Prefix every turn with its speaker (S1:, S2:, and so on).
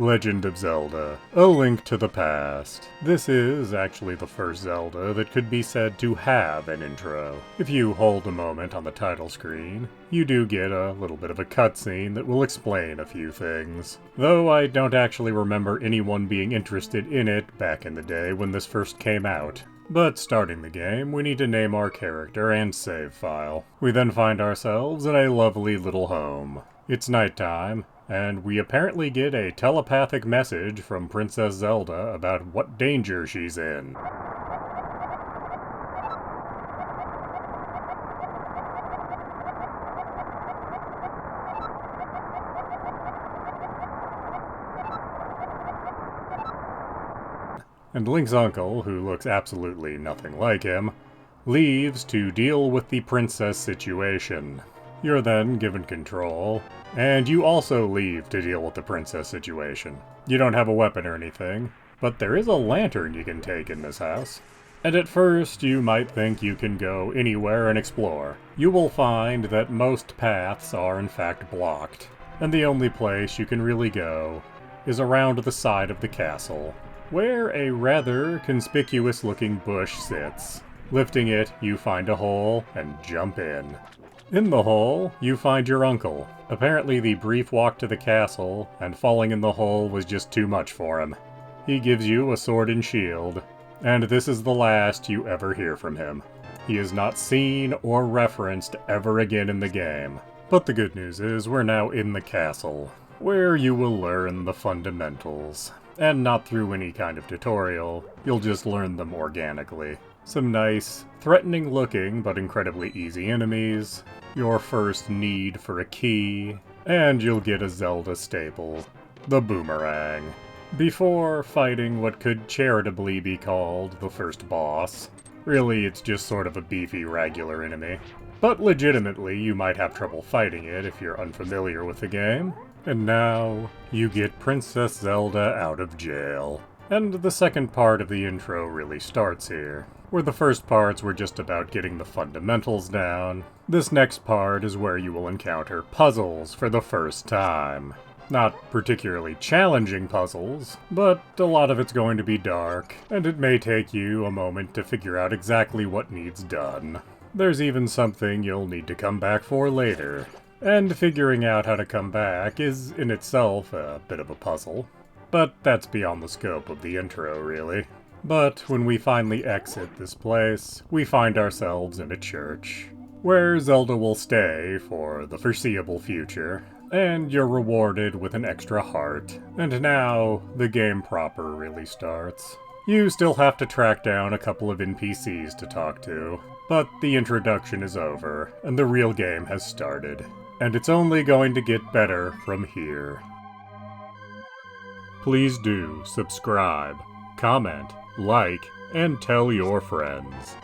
S1: Legend of Zelda: A Link to the Past. This is actually the first Zelda that could be said to have an intro. If you hold a moment on the title screen, you do get a little bit of a cutscene that will explain a few things. Though I don't actually remember anyone being interested in it back in the day when this first came out. But starting the game, we need to name our character and save file. We then find ourselves in a lovely little home. It's nighttime, and we apparently get a telepathic message from Princess Zelda about what danger she's in. And Link's uncle, who looks absolutely nothing like him, leaves to deal with the princess situation. You're then given control, and you also leave to deal with the princess situation. You don't have a weapon or anything, but there is a lantern you can take in this house. And at first, you might think you can go anywhere and explore. You will find that most paths are in fact blocked, and the only place you can really go is around the side of the castle, where a rather conspicuous-looking bush sits. Lifting it, you find a hole and jump in. In the hole, you find your uncle. Apparently the brief walk to the castle and falling in the hole was just too much for him. He gives you a sword and shield, and this is the last you ever hear from him. He is not seen or referenced ever again in the game. But the good news is we're now in the castle, where you will learn the fundamentals. And not through any kind of tutorial, you'll just learn them organically. Some nice, threatening-looking but incredibly easy enemies, your first need for a key, and you'll get a Zelda staple, the boomerang, before fighting what could charitably be called the first boss. Really, it's just sort of a beefy regular enemy. But legitimately, you might have trouble fighting it if you're unfamiliar with the game. And now, you get Princess Zelda out of jail. And the second part of the intro really starts here. Where the first parts were just about getting the fundamentals down, this next part is where you will encounter puzzles for the first time. Not particularly challenging puzzles, but a lot of it's going to be dark, and it may take you a moment to figure out exactly what needs done. There's even something you'll need to come back for later. And figuring out how to come back is in itself a bit of a puzzle. But that's beyond the scope of the intro, really. But when we finally exit this place, we find ourselves in a church, where Zelda will stay for the foreseeable future, and you're rewarded with an extra heart. And now, the game proper really starts. You still have to track down a couple of NPCs to talk to, but the introduction is over, and the real game has started. And it's only going to get better from here. Please do subscribe, comment, like, and tell your friends.